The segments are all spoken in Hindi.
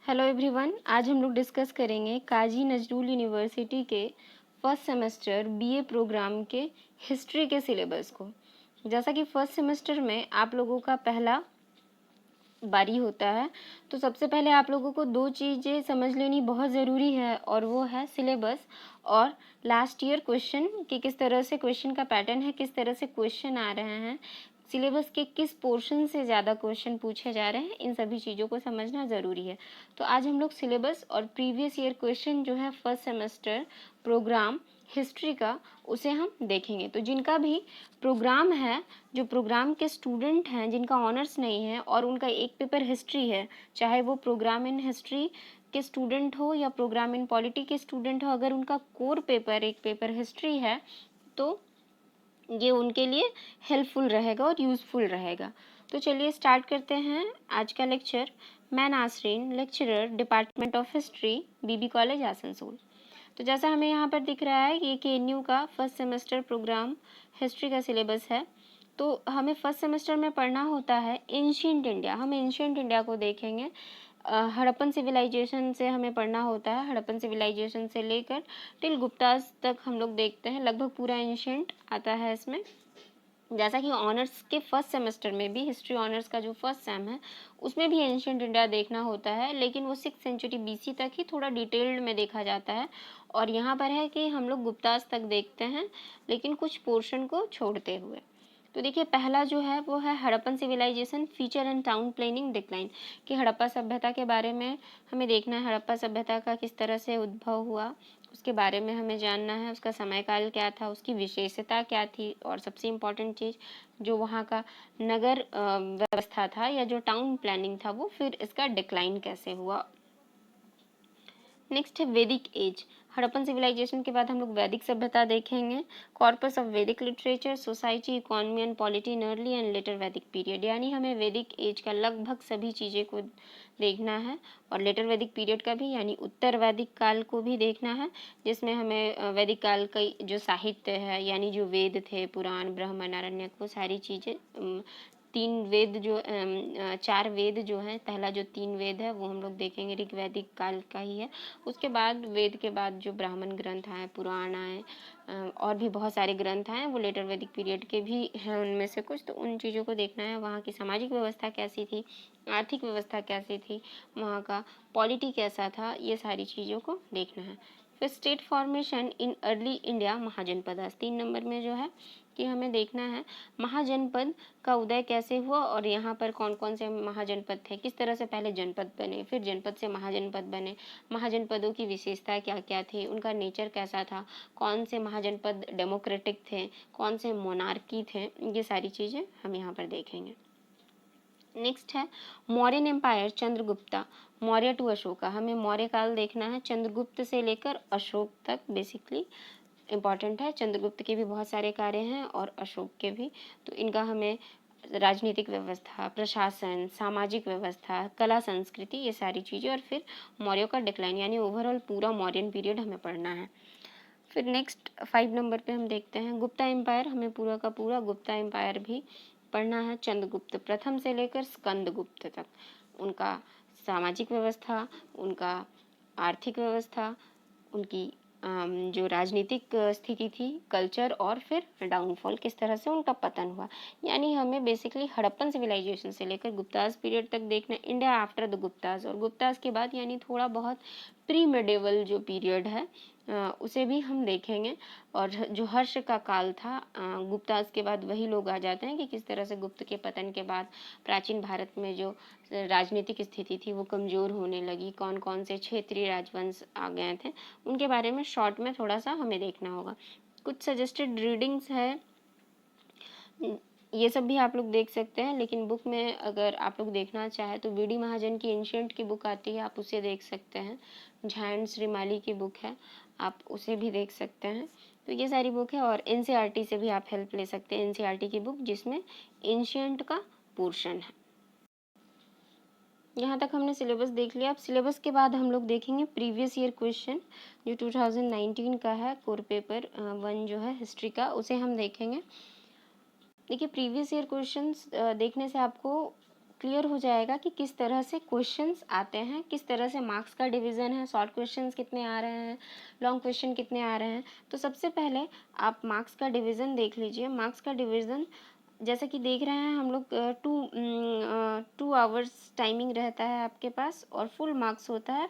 हेलो एवरीवन, आज हम लोग डिस्कस करेंगे काजी नजरुल यूनिवर्सिटी के फर्स्ट सेमेस्टर बीए प्रोग्राम के हिस्ट्री के सिलेबस को। जैसा कि फर्स्ट सेमेस्टर में आप लोगों का पहला बारी होता है, तो सबसे पहले आप लोगों को दो चीज़ें समझ लेनी बहुत ज़रूरी है, और वो है सिलेबस और लास्ट ईयर क्वेश्चन कि किस तरह से क्वेश्चन का पैटर्न है, किस तरह से क्वेश्चन आ रहे हैं, सिलेबस के किस पोर्शन से ज़्यादा क्वेश्चन पूछे जा रहे हैं, इन सभी चीज़ों को समझना ज़रूरी है। तो आज हम लोग सिलेबस और प्रीवियस ईयर क्वेश्चन जो है फर्स्ट सेमेस्टर प्रोग्राम हिस्ट्री का, उसे हम देखेंगे। तो जिनका भी प्रोग्राम है, जो प्रोग्राम के स्टूडेंट हैं, जिनका ऑनर्स नहीं है और उनका एक पेपर हिस्ट्री है, चाहे वो प्रोग्राम इन हिस्ट्री के स्टूडेंट हो या प्रोग्राम इन पॉलिटी के स्टूडेंट हो, अगर उनका कोर पेपर एक पेपर हिस्ट्री है तो ये उनके लिए हेल्पफुल रहेगा और यूज़फुल रहेगा। तो चलिए स्टार्ट करते हैं आज का लेक्चर। मैं Nasreen, lecturer department of history, BB college Asansol. तो जैसा हमें यहाँ पर दिख रहा है, ये केएनयू का फर्स्ट सेमेस्टर प्रोग्राम हिस्ट्री का सिलेबस है। तो हमें फर्स्ट सेमेस्टर में पढ़ना होता है एंशिएंट इंडिया। हम एंशिएंट इंडिया को देखेंगे। हड़प्पन सिविलाइजेशन से हमें पढ़ना होता है, हड़प्पन सिविलाइजेशन से लेकर टिल गुप्तास तक हम लोग देखते हैं, लगभग पूरा एंशिएंट आता है इसमें। जैसा कि ऑनर्स के फर्स्ट सेमेस्टर में भी हिस्ट्री ऑनर्स का जो फर्स्ट सेम है, उसमें भी एंशिएंट इंडिया देखना होता है, लेकिन वो 6th सेंचुरी बीसी तक ही थोड़ा डिटेल्ड में देखा जाता है। और यहाँ पर है कि हम लोग गुप्तास तक देखते हैं, लेकिन कुछ पोर्शन को छोड़ते हुए। तो देखिए, पहला जो है वो है Harappan civilisation, feature and town planning decline, कि हड़प्पा सभ्यता के बारे में हमें देखना है। हड़प्पा सभ्यता का किस तरह से उद्भव हुआ, उसके बारे में हमें जानना है। उसका समयकाल क्या था, उसकी विशेषता क्या थी, और सबसे इम्पॉर्टेंट चीज़ जो वहाँ का नगर व्यवस्था था या जो टाउन प्लानिंग था, वो फिर इसका डिक्लाइन कैसे हुआ। नेक्स्ट है वैदिक एज। हड़प्पन सिविलाइजेशन के बाद हम लोग वैदिक सभ्यता देखेंगे। कॉर्पस ऑफ वैदिक literature, society, economy and polity in early and later वैदिक पीरियड, यानी हमें वैदिक एज का लगभग सभी चीज़ें को देखना है, और लेटर वैदिक पीरियड का भी, यानी उत्तर वैदिक काल को भी देखना है, जिसमें हमें वैदिक काल का जो साहित्य है, यानी जो वेद थे, पुराण, ब्राह्मण, आरण्यक, वो सारी चीज़ें, तीन वेद जो 4 वेद जो हैं, पहला जो 3 वेद है वो हम लोग देखेंगे, ऋग वैदिक काल का ही है। उसके बाद वेद के बाद जो ब्राह्मण ग्रंथ आए, पुराण आए, और भी बहुत सारे ग्रंथ आए, वो लेटर वैदिक पीरियड के भी हैं उनमें से कुछ। तो उन चीज़ों को देखना है, वहाँ की सामाजिक व्यवस्था कैसी थी, आर्थिक व्यवस्था कैसी थी, वहाँ का पॉलिटी कैसा था, ये सारी चीज़ों को देखना है। फिर state formation in early India Mahajanapada, 3 number में जो है कि हमें देखना है महाजनपद का उदय कैसे हुआ, और यहाँ पर कौन कौन से महाजनपद थे, किस तरह से पहले जनपद बने, फिर जनपद से महाजनपद बने, महाजनपदों की विशेषता क्या क्या थी, उनका नेचर कैसा था, कौन से महाजनपद डेमोक्रेटिक थे, कौन से मोनार्की थे, ये सारी चीज़ें हम यहाँ पर देखेंगे। नेक्स्ट है मौर्यन एम्पायर, चंद्रगुप्ता, मौर्य टू अशोका। हमें मौर्य काल देखना है, चंद्रगुप्त से लेकर अशोक तक बेसिकली इम्पॉर्टेंट है। चंद्रगुप्त के भी बहुत सारे कार्य हैं और अशोक के भी। तो इनका हमें राजनीतिक व्यवस्था, प्रशासन, सामाजिक व्यवस्था, कला संस्कृति, ये सारी चीज़ें, और फिर मौर्यों का डिक्लाइन, यानी ओवरऑल पूरा मौर्यन पीरियड हमें पढ़ना है। फिर नेक्स्ट 5 नंबर पे हम देखते हैं गुप्ता एम्पायर। हमें पूरा का पूरा गुप्ता एम्पायर भी पढ़ना है, चंद्रगुप्त प्रथम से लेकर स्कंदगुप्त तक। उनका सामाजिक व्यवस्था, उनका आर्थिक व्यवस्था, उनकी जो राजनीतिक स्थिति थी, कल्चर, और फिर डाउनफॉल, किस तरह से उनका पतन हुआ। यानी हमें बेसिकली हड़प्पन सिविलाइजेशन से लेकर गुप्तास पीरियड तक देखना, इंडिया आफ्टर द गुप्तास, और गुप्तास के बाद यानी थोड़ा बहुत प्री मेडिवल जो पीरियड है उसे भी हम देखेंगे। और जो हर्ष का काल था, गुप्तास के बाद वही लोग आ जाते हैं कि किस तरह से गुप्त के पतन के बाद प्राचीन भारत में जो राजनीतिक स्थिति थी वो कमज़ोर होने लगी, कौन कौन से क्षेत्रीय राजवंश आ गए थे, उनके बारे में शॉर्ट में थोड़ा सा हमें देखना होगा। कुछ सजेस्टेड रीडिंग्स है, ये सब भी आप लोग देख सकते हैं, लेकिन बुक में अगर आप लोग देखना चाहें तो वी डी महाजन की एंशिएंट की बुक आती है, आप उसे देख सकते हैं। झैंड श्रीमाली की बुक है, आप उसे भी देख सकते हैं। तो ये सारी बुक है, और एनसीईआरटी से भी आप हेल्प ले सकते हैं, एनसीईआरटी की बुक जिसमें एंशिएंट का पोर्शन है। यहाँ तक हमने सिलेबस देख लिया। अब सिलेबस के बाद हम लोग देखेंगे प्रीवियस ईयर क्वेश्चन, जो 2019 का है, कोर पेपर 1 जो है हिस्ट्री का, उसे हम देखेंगे। देखिए, प्रीवियस ईयर क्वेश्चंस देखने से आपको क्लियर हो जाएगा कि किस तरह से क्वेश्चंस आते हैं, किस तरह से मार्क्स का डिवीज़न है, शॉर्ट क्वेश्चंस कितने आ रहे हैं, लॉन्ग क्वेश्चन कितने आ रहे हैं। तो सबसे पहले आप मार्क्स का डिवीज़न देख लीजिए। मार्क्स का डिवीज़न जैसे कि देख रहे हैं हम लोग 2 आवर्स टाइमिंग रहता है आपके पास और फुल मार्क्स होता है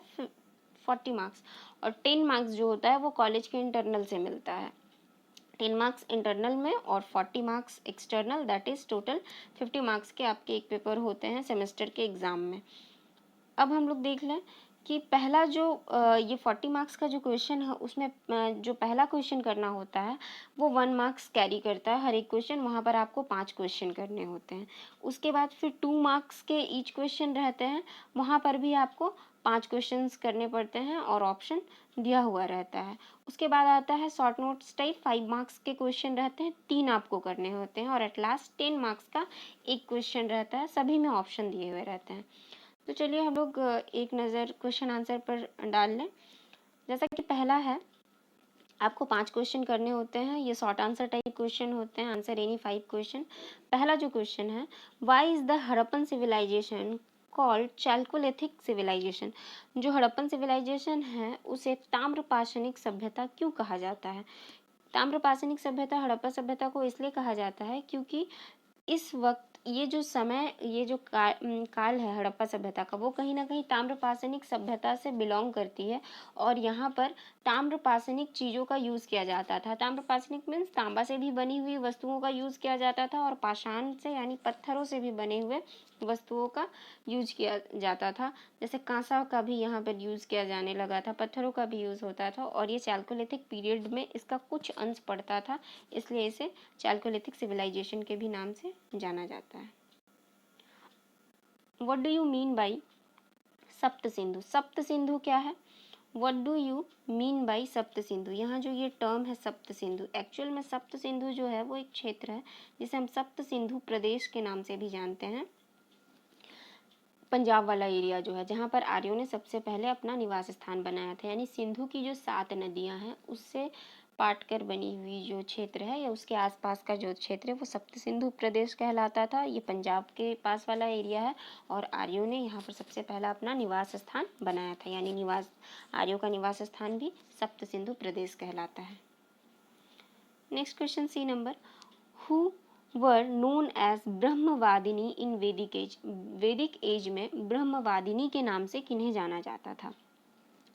40 मार्क्स, और 10 मार्क्स जो होता है वो कॉलेज के इंटरनल से मिलता है। 10 मार्क्स इंटरनल में और 40 marks external, that is total 50 marks के आपके एक पेपर होते हैं सेमेस्टर के एग्ज़ाम में। अब हम लोग देख लें कि पहला जो ये 40 मार्क्स का जो क्वेश्चन है उसमें जो पहला क्वेश्चन करना होता है वो 1 मार्क्स कैरी करता है हर एक क्वेश्चन। वहाँ पर आपको 5 क्वेश्चन करने होते हैं। उसके बाद फिर 2 मार्क्स के ईच क्वेश्चन रहते हैं, वहाँ पर भी आपको 5 क्वेश्चंस करने पड़ते हैं और ऑप्शन दिया हुआ रहता है। उसके बाद आता है शॉर्ट नोट्स टाइप, 5 मार्क्स के क्वेश्चन रहते हैं, 3 आपको करने होते हैं, और एट लास्ट 10 मार्क्स का एक क्वेश्चन रहता है, सभी में ऑप्शन दिए हुए रहते हैं। तो चलिए हम लोग एक नज़र क्वेश्चन आंसर पर डाल लें। जैसा कि पहला है, आपको 5 क्वेश्चन करने होते हैं, ये शॉर्ट आंसर टाइप क्वेश्चन होते हैं, आंसर एनी 5 क्वेश्चन। पहला जो क्वेश्चन है, why is the Harappan civilisation called chalcolithic civilisation. जो हड़प्पन सिविलाइजेशन है उसे ताम्रपाषाणिक सभ्यता क्यों कहा जाता है? ताम्रपाषाणिक सभ्यता हड़प्पा सभ्यता को इसलिए कहा जाता है क्योंकि इस वक्त ये जो समय, ये जो काल है हड़प्पा सभ्यता का, वो कहीं ना कहीं ताम्रपाषाणिक सभ्यता से बिलोंग करती है, और यहाँ पर ताम्रपाषाणिक चीज़ों का यूज़ किया जाता था। ताम्रपाषाणिक मीन्स तांबा से भी बनी हुई वस्तुओं का यूज़ किया जाता था, और पाषाण से यानी पत्थरों से भी बने हुए वस्तुओं का यूज किया जाता था। जैसे कांसा का भी यहाँ पर यूज़ किया जाने लगा था, पत्थरों का भी यूज़ होता था, और ये चैल्कोलिथिक पीरियड में इसका कुछ अंश पड़ता था, इसलिए इसे चैल्कोलिथिक सिविलाइजेशन के भी नाम से जाना जाता है। What do you mean by सप्त सिंधु? सप्त सिंधु क्या है? What do you mean by सप्त सिंधु? यहाँ जो ये टर्म है सप्त सिंधु, एक्चुअल में सप्त सिंधु जो है वो एक क्षेत्र है जिसे हम सप्त सिंधु प्रदेश के नाम से भी जानते हैं। पंजाब वाला एरिया जो है जहाँ पर आर्यों ने सबसे पहले अपना निवास स्थान बनाया था, यानी सिंधु की जो 7 नदियाँ हैं उससे पाट कर बनी हुई जो क्षेत्र है या उसके आसपास का जो क्षेत्र है वो सप्त सिंधु प्रदेश कहलाता था। ये पंजाब के पास वाला एरिया है, और आर्यों ने यहाँ पर सबसे पहला अपना निवास स्थान बनाया था, यानी आर्यों का निवास स्थान भी सप्त सिंधु प्रदेश कहलाता है। Next question C number, who were known as brahmavadini in Vedic age? वैदिक एज में ब्रह्मवादिनी के नाम से किन्हें जाना जाता था?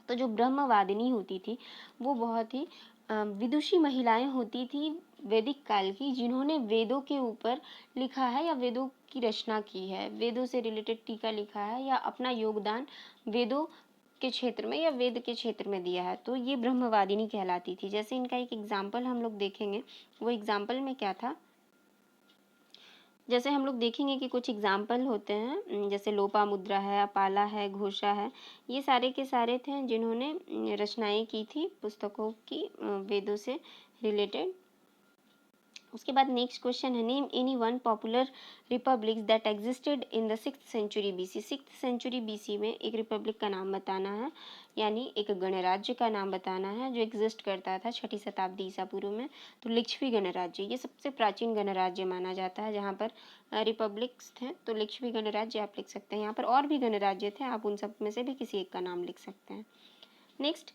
तो जो ब्रह्मवादिनी होती थी वो बहुत ही विदुषी महिलाएं होती थी वैदिक काल की, जिन्होंने वेदों के ऊपर लिखा है या वेदों की रचना की है, वेदों से रिलेटेड टीका लिखा है या अपना योगदान वेदों के क्षेत्र में या वेद के क्षेत्र में दिया है, तो ये ब्रह्मवादिनी कहलाती थी। जैसे इनका एक एग्जाम्पल हम लोग देखेंगे, वो एग्जाम्पल में क्या था, जैसे हम लोग देखेंगे कि कुछ एग्जाम्पल होते हैं, जैसे लोपामुद्रा है, अपाला है, घोषा है, ये सारे के सारे थे जिन्होंने रचनाएं की थी पुस्तकों की वेदों से रिलेटेड। उसके बाद नेक्स्ट क्वेश्चन है, name any one popular republics that existed in the 6th century BC. 6th century BC में एक रिपब्लिक का नाम बताना है, यानी एक गणराज्य का नाम बताना है जो एग्जिस्ट करता था 6ठी शताब्दी ईसा पूर्व में। तो लिच्छवी गणराज्य ये सबसे प्राचीन गणराज्य माना जाता है, जहाँ पर रिपब्लिक्स थे, तो लिच्छवी गणराज्य आप लिख सकते हैं। यहाँ पर और भी गणराज्य थे, आप उन सब में से भी किसी एक का नाम लिख सकते हैं। Next,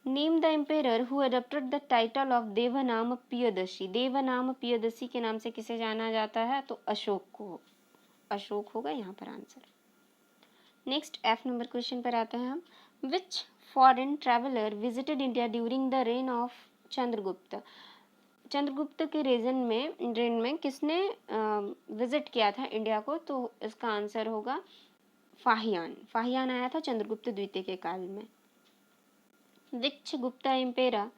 name the emperor who adopted the title of Devanam Piyadasi. Devanam Piyadasi के नाम से किसे जाना जाता है? तो अशोक को, अशोक होगा यहाँ पर answer. Next F number question पर आते हैं हम, which foreign traveller visited India during the reign of Chandragupta. Chandragupta के रेन में किसने विजिट किया था इंडिया को? तो इसका आंसर होगा फाहियान। फाहियान आया था चंद्रगुप्त द्वितीय के काल में। Which Gupta emperor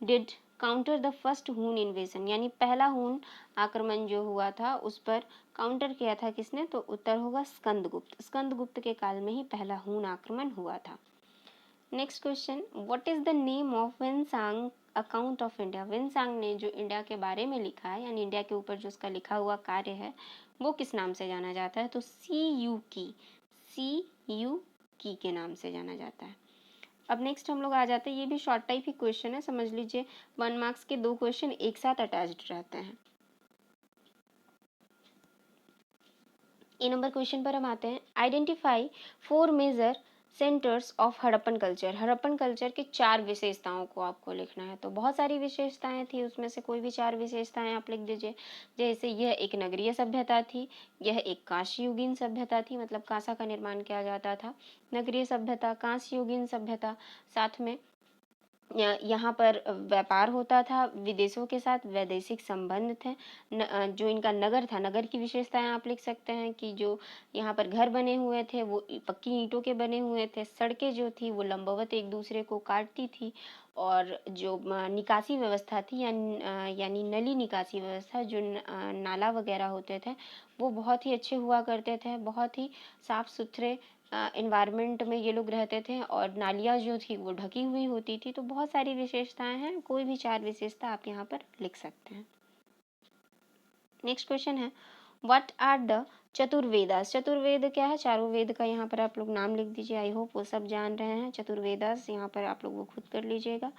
did counter the first Hun invasion, यानी पहला हून आक्रमण जो हुआ था उस पर काउंटर किया था किसने? तो उत्तर होगा स्कंदगुप्त। स्कंदगुप्त के काल में ही पहला हून आक्रमण हुआ था। Next question, what is the name of Xuanzang account of India. Xuanzang ने जो इंडिया के बारे में लिखा है, यानी इंडिया के ऊपर जो उसका लिखा हुआ कार्य है, वो किस नाम से जाना जाता है? तो CU की के नाम से जाना जाता है। अब नेक्स्ट हम लोग आ जाते हैं, ये भी शॉर्ट टाइप ही क्वेश्चन है, समझ लीजिए 1 मार्क्स के 2 क्वेश्चन एक साथ अटैच्ड रहते हैं। ए नंबर क्वेश्चन पर हम आते हैं। Identify 4 major centres of Harappan culture. Harappan culture की 4 विशेषताओं को आपको लिखना है। तो बहुत सारी विशेषताएं थी, उसमें से कोई भी 4 विशेषताएं आप लिख दीजिए। जैसे यह एक नगरीय सभ्यता थी, यह एक कांस्ययुगीन सभ्यता थी, मतलब कांसा का निर्माण किया जाता था। नगरीय सभ्यता, कांस्ययुगीन सभ्यता, साथ में यहाँ पर व्यापार होता था विदेशों के साथ, वैदेशिक संबंध थे। जो इनका नगर था, नगर की विशेषताएं आप लिख सकते हैं कि जो यहाँ पर घर बने हुए थे वो पक्की ईंटों के बने हुए थे। सड़कें जो थी वो लंबवत एक दूसरे को काटती थी, और जो निकासी व्यवस्था थी यानी नली निकासी व्यवस्था, जो नाला वगैरह होते थे वो बहुत ही अच्छे हुआ करते थे। बहुत ही साफ सुथरे इन्वायरमेंट में ये लोग रहते थे, और नालियाँ जो थी वो ढकी हुई होती थी। तो बहुत सारी विशेषताएं हैं, कोई भी 4 विशेषता आप यहाँ पर लिख सकते हैं। नेक्स्ट क्वेश्चन है, व्हाट आर द चतुर्वेदास। चतुर्वेद क्या है? चारों वेद का यहाँ पर आप लोग नाम लिख दीजिए। आई होप वो सब जान रहे हैं। चतुर्वेदास यहाँ पर आप लोग वो खुद कर लीजिएगा।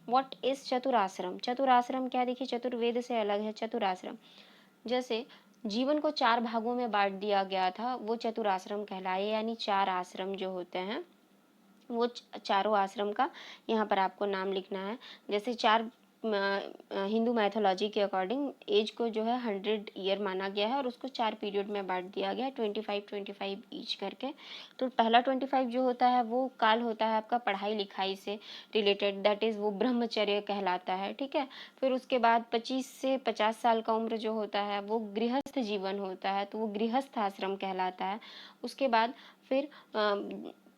What is चतुराश्रम? चतुराश्रम क्या? देखिए, चतुर्वेद से अलग है चतुराश्रम। जैसे जीवन को 4 भागों में बांट दिया गया था, वो चतुराश्रम कहलाए, यानी 4 आश्रम जो होते हैं वो चारों आश्रम का यहाँ पर आपको नाम लिखना है। जैसे 4 हिंदू मैथोलॉजी के अकॉर्डिंग एज को जो है 100 ईयर माना गया है, और उसको 4 पीरियड में बांट दिया गया है, 25-25 ईच करके। तो पहला 25 जो होता है वो काल होता है आपका पढ़ाई लिखाई से रिलेटेड, दैट इज़ वो ब्रह्मचर्य कहलाता है, ठीक है। फिर उसके बाद 25 से 50 साल का उम्र जो होता है वो गृहस्थ जीवन होता है, तो वो गृहस्थ आश्रम कहलाता है। उसके बाद फिर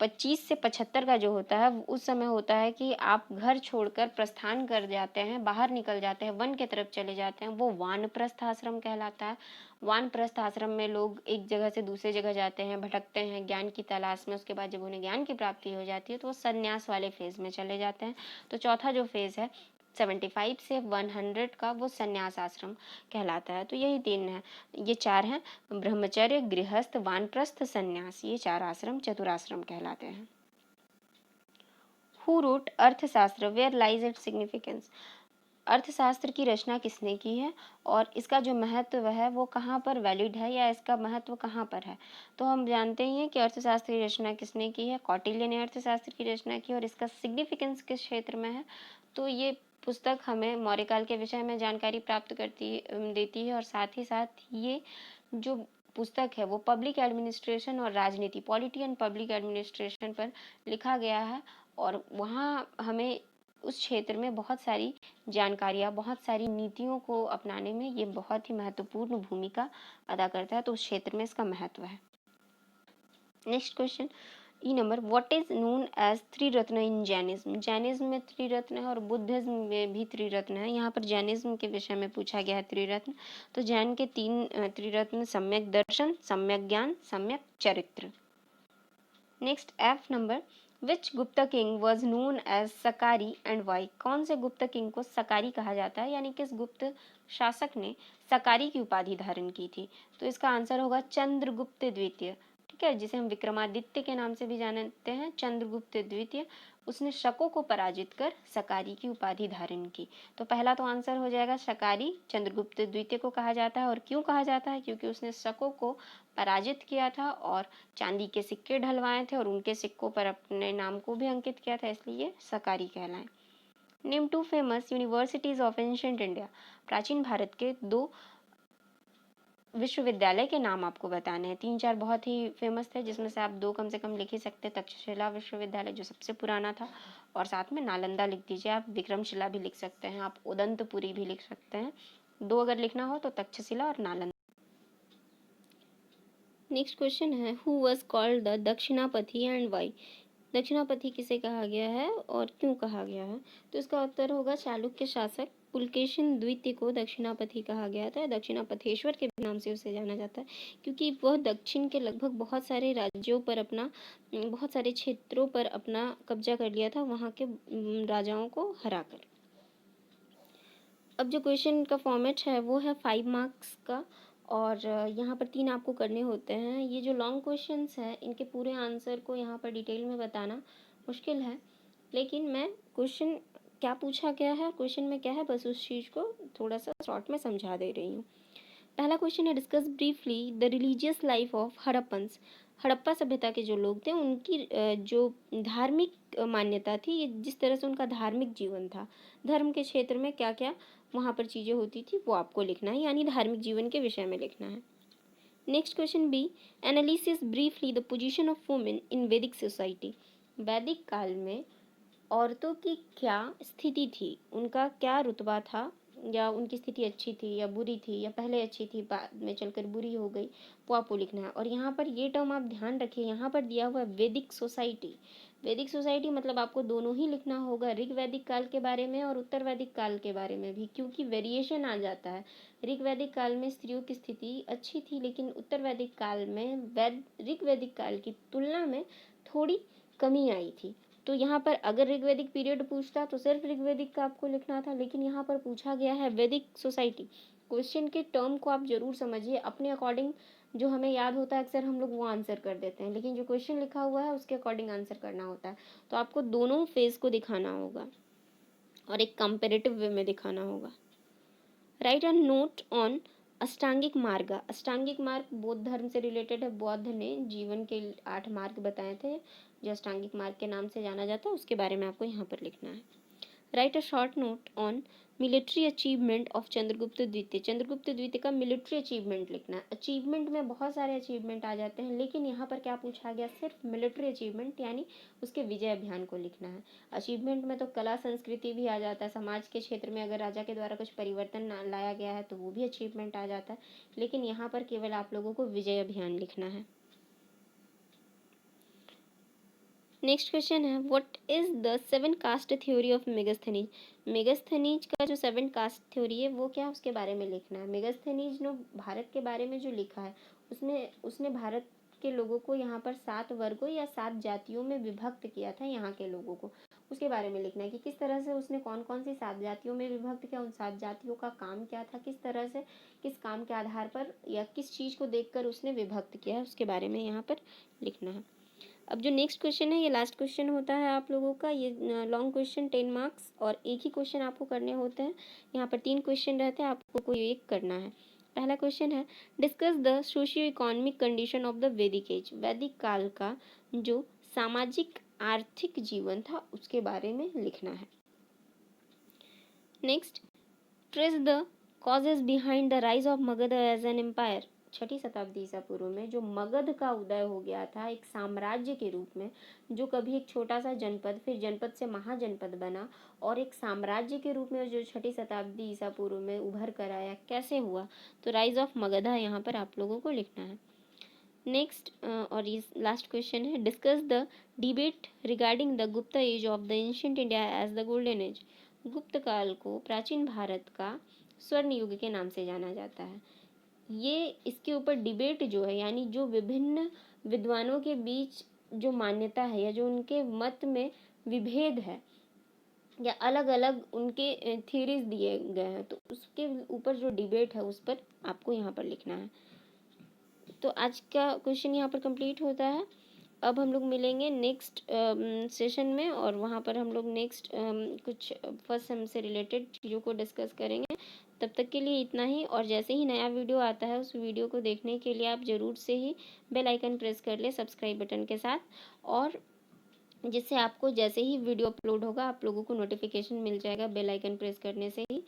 25 से 75 का जो होता है उस समय होता है कि आप घर छोड़कर प्रस्थान कर जाते हैं, बाहर निकल जाते हैं, वन की तरफ चले जाते हैं, वो वानप्रस्थ आश्रम कहलाता है। वानप्रस्थ आश्रम में लोग एक जगह से दूसरी जगह जाते हैं, भटकते हैं ज्ञान की तलाश में। उसके बाद जब उन्हें ज्ञान की प्राप्ति हो जाती है तो वो संन्यास वाले फेज में चले जाते हैं। तो चौथा जो फेज है 75 से 100 का, वो संन्यास आश्रम कहलाता है। तो यही 3 है, ये 4 हैं, ब्रह्मचर्य, गृहस्थ, वानप्रस्थ, संन्यास। ये 4 आश्रम चतुराश्रम कहलाते हैं। हु रोट अर्थशास्त्र, वेयर लाइज इट्स सिग्निफिकेंस। अर्थशास्त्र की रचना किसने की है और इसका जो महत्व है वो कहाँ पर वैलिड है, या इसका महत्व कहाँ पर है। तो हम जानते ही हैं कि अर्थशास्त्र की रचना किसने की है, कौटिल्य ने अर्थशास्त्र की रचना की, और इसका सिग्निफिकेंस किस क्षेत्र में है। तो ये पुस्तक हमें मौर्यकाल के विषय में जानकारी प्राप्त देती है, और साथ ही साथ ये जो पुस्तक है वो पब्लिक एडमिनिस्ट्रेशन और राजनीति, पॉलिटी एंड पब्लिक एडमिनिस्ट्रेशन पर लिखा गया है, और वहाँ हमें उस क्षेत्र में बहुत सारी जानकारियाँ, बहुत सारी नीतियों को अपनाने में ये बहुत ही महत्वपूर्ण भूमिका अदा करता है। तो उस क्षेत्र में इसका महत्व है। Next question, E number, what is known as triratna in Jainism. Jainism में त्रिरत्न है और बुद्धिज्म में भी त्रिरत्न है। यहाँ पर जैनिज्म के विषय में पूछा गया है त्रिरत्न। तो जैन के 3 त्रिरत्न, सम्यक दर्शन, सम्यक ज्ञान, सम्यक चरित्र। Next F number, which Gupta king was known as Shakari and why. कौन से गुप्त किंग को सकारी कहा जाता है, यानी किस गुप्त शासक ने सकारी की उपाधि धारण की थी। तो इसका आंसर होगा चंद्रगुप्त द्वितीय, ठीक है, जिसे हम विक्रमादित्य के नाम से भी जानते हैं। चंद्रगुप्त द्वितीय, उसने शकों को पराजित कर सकारी की उपाधि धारण की। तो पहला तो आंसर हो जाएगा सकारी। चंद्रगुप्त द्वितीय को कहा जाता है, और क्यों कहा जाता है, क्योंकि उसने शकों को पराजित किया था और चांदी के सिक्के ढलवाए थे और उनके सिक्कों पर अपने नाम को भी अंकित किया था, इसलिए सकारी कहलाए। Name 2 famous universities of ancient India. प्राचीन भारत के 2 विश्वविद्यालय के नाम आपको बताने हैं। 3-4 बहुत ही फेमस थे, जिसमें से आप 2 कम से कम लिख ही सकते हैं। तक्षशिला विश्वविद्यालय जो सबसे पुराना था, और साथ में नालंदा लिख दीजिए आप। विक्रमशिला भी लिख सकते हैं आप, उदंतपुरी भी लिख सकते हैं। 2 अगर लिखना हो तो तक्षशिला और नालंदा। नेक्स्ट क्वेश्चन है, who was called the Dakshinapathi and why. Dakshinapathi किसे कहा गया है और क्यों कहा गया है। तो इसका उत्तर होगा चालुक्य शासक पुलकेशिन द्वितीय को दक्षिणापथी कहा गया था। दक्षिणापथेश्वर के नाम से उसे जाना जाता है, क्योंकि वह दक्षिण के लगभग बहुत सारे राज्यों पर अपना, बहुत सारे क्षेत्रों पर अपना कब्जा कर लिया था, वहाँ के राजाओं को हराकर। अब जो क्वेश्चन का फॉर्मेट है वो है 5 मार्क्स का, और यहाँ पर 3 आपको करने होते हैं। ये जो लॉन्ग क्वेश्चंस हैं इनके पूरे आंसर को यहाँ पर डिटेल में बताना मुश्किल है, लेकिन मैं क्वेश्चन क्या पूछा गया है, क्वेश्चन में क्या है, बस उस चीज़ को थोड़ा सा शॉर्ट में समझा दे रही हूँ। पहला क्वेश्चन है discuss briefly the religious life of Harappans. Harappa सभ्यता के जो लोग थे उनकी जो धार्मिक मान्यता थी, ये जिस तरह से उनका धार्मिक जीवन था, धर्म के क्षेत्र में क्या क्या वहाँ पर चीज़ें होती थी वो आपको लिखना है, यानी धार्मिक जीवन के विषय में लिखना है। Next question B, analysis briefly the position of women in Vedic society. वैदिक काल में औरतों की क्या स्थिति थी, उनका क्या रुतबा था, या उनकी स्थिति अच्छी थी या बुरी थी, या पहले अच्छी थी बाद में चलकर बुरी हो गई, वो आपको लिखना है। और यहाँ पर ये टर्म आप ध्यान रखिए, यहाँ पर दिया हुआ है वैदिक सोसाइटी। वैदिक सोसाइटी मतलब आपको दोनों ही लिखना होगा, ऋग वैदिक काल के बारे में और उत्तर वैदिक काल के बारे में भी, क्योंकि वेरिएशन आ जाता है। ऋग वैदिक काल में स्त्रियों की स्थिति अच्छी थी, लेकिन उत्तर वैदिक काल में ऋग वैदिक काल की तुलना में थोड़ी कमी आई थी। तो यहाँ पर अगर ऋग्वैदिक पीरियड पूछता तो सिर्फ ऋग्वैदिक का आपको लिखना था, लेकिन यहाँ पर पूछा गया है वैदिक सोसाइटी। क्वेश्चन के टर्म को आप जरूर समझिए, अपने अकॉर्डिंग जो हमें याद होता है अक्सर हम लोग वो आंसर कर देते हैं, लेकिन जो क्वेश्चन लिखा हुआ है उसके अकॉर्डिंग आंसर करना होता है। तो आपको दोनों फेज को दिखाना होगा और एक कंपेरेटिव वे में दिखाना होगा। राइट अ नोट ऑन अष्टांगिक मार्ग। अष्टांगिक मार्ग बौद्ध धर्म से रिलेटेड है। बौद्ध ने जीवन के 8 मार्ग बताए थे जो अष्टांगिक मार्ग के नाम से जाना जाता है, उसके बारे में आपको यहाँ पर लिखना है। Right a short note on military achievement of Chandragupta द्वितीय। चंद्रगुप्त द्वितीय का मिलिट्री अचीवमेंट लिखना है। अचीवमेंट में बहुत सारे अचीवमेंट आ जाते हैं, लेकिन यहाँ पर क्या पूछा गया, सिर्फ मिलिट्री अचीवमेंट यानी उसके विजय अभियान को लिखना है। अचीवमेंट में तो कला संस्कृति भी आ जाता है, समाज के क्षेत्र में अगर राजा के द्वारा कुछ परिवर्तन लाया गया है तो वो भी अचीवमेंट आ जाता है, लेकिन यहाँ पर केवल आप लोगों को विजय अभियान लिखना है। नेक्स्ट क्वेश्चन है what is the 7 caste theory of Megasthenes. Megasthenes का जो 7 कास्ट थ्योरी है वो क्या है, उसके बारे में लिखना है। मेगास्थनीज ने भारत के बारे में जो लिखा है उसने भारत के लोगों को यहाँ पर 7 वर्गों या 7 जातियों में विभक्त किया था। यहाँ के लोगों को उसके बारे में लिखना है कि किस तरह से उसने कौन कौन सी 7 जातियों में विभक्त किया, उन 7 जातियों का काम क्या था, किस तरह से किस काम के आधार पर या किस चीज़ को देखकर उसने विभक्त किया है, उसके बारे में यहाँ पर लिखना है। अब जो नेक्स्ट क्वेश्चन है ये लास्ट क्वेश्चन होता है आप लोगों का। ये लॉन्ग क्वेश्चन 10 मार्क्स और एक ही क्वेश्चन आपको करने होते हैं। यहाँ पर 3 क्वेश्चन रहते हैं, आपको कोई एक करना है। पहला क्वेश्चन है discuss the socio economic condition of the वैदिक एज। वैदिक काल का जो सामाजिक आर्थिक जीवन था उसके बारे में लिखना है। Next trace the causes behind the rise of Magadha as an empire. 6ठी शताब्दी ईसा पूर्व में जो मगध का उदय हो गया था एक साम्राज्य के रूप में, जो कभी एक छोटा सा जनपद फिर जनपद से महाजनपद बना और एक साम्राज्य के रूप में जो 6ठी शताब्दी ईसा पूर्व में उभर कर आया, कैसे हुआ, तो राइज ऑफ मगधा यहाँ पर आप लोगों को लिखना है। नेक्स्ट और ये लास्ट क्वेश्चन है discuss the debate regarding the Gupta age of the ancient India as the golden age. Gupta काल को प्राचीन भारत का स्वर्ण युग के नाम से जाना जाता है। ये इसके ऊपर डिबेट जो है, यानी जो विभिन्न विद्वानों के बीच जो मान्यता है या जो उनके मत में विभेद है या अलग अलग उनके थ्योरीज दिए गए हैं, तो उसके ऊपर जो डिबेट है उस पर आपको यहाँ पर लिखना है। तो आज का क्वेश्चन यहाँ पर कंप्लीट होता है। अब हम लोग मिलेंगे नेक्स्ट सेशन में और वहाँ पर हम लोग नेक्स्ट कुछ फर्स्ट सेम से रिलेटेड चीज़ों को डिस्कस करेंगे। तब तक के लिए इतना ही, और जैसे ही नया वीडियो आता है उस वीडियो को देखने के लिए आप ज़रूर से ही बेल आइकन प्रेस कर ले सब्सक्राइब बटन के साथ, और जिससे आपको जैसे ही वीडियो अपलोड होगा आप लोगों को नोटिफिकेशन मिल जाएगा बेल आइकन प्रेस करने से ही।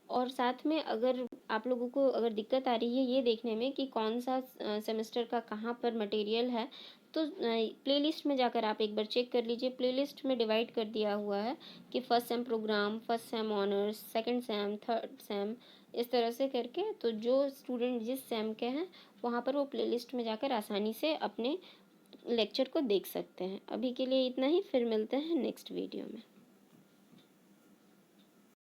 और साथ में अगर आप लोगों को अगर दिक्कत आ रही है ये देखने में कि कौन सा सेमेस्टर का कहाँ पर मटेरियल है, तो प्लेलिस्ट में जाकर आप एक बार चेक कर लीजिए। प्लेलिस्ट में डिवाइड कर दिया हुआ है कि first sem programme, first sem honours, second same, third same, इस तरह से करके। तो जो स्टूडेंट जिस सेम के हैं वहाँ पर वो प्लेलिस्ट में जाकर आसानी से अपने लेक्चर को देख सकते हैं। अभी के लिए इतना ही, फिर मिलते हैं नेक्स्ट वीडियो में।